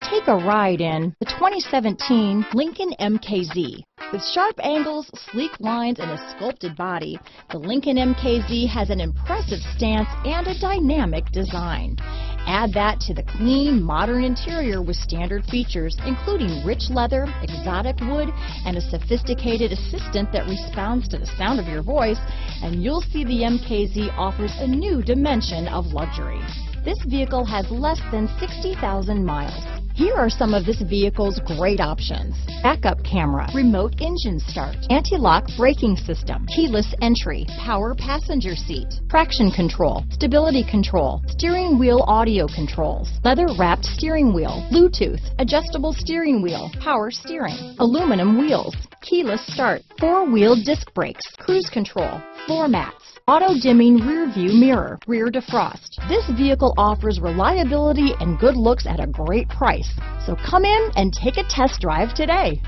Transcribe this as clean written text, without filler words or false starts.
Take a ride in the 2017 Lincoln MKZ. With sharp angles, sleek lines, and a sculpted body, the Lincoln MKZ has an impressive stance and a dynamic design. Add that to the clean, modern interior with standard features, including rich leather, exotic wood, and a sophisticated assistant that responds to the sound of your voice, and you'll see the MKZ offers a new dimension of luxury. This vehicle has less than 60,000 miles. Here are some of this vehicle's great options: backup camera, remote engine start, anti-lock braking system, keyless entry, power passenger seat, traction control, stability control, steering wheel audio controls, leather-wrapped steering wheel, Bluetooth, adjustable steering wheel, power steering, aluminum wheels, keyless start, four-wheel disc brakes, cruise control, floor mats, auto-dimming rear view mirror, rear defrost. This vehicle offers reliability and good looks at a great price. So come in and take a test drive today.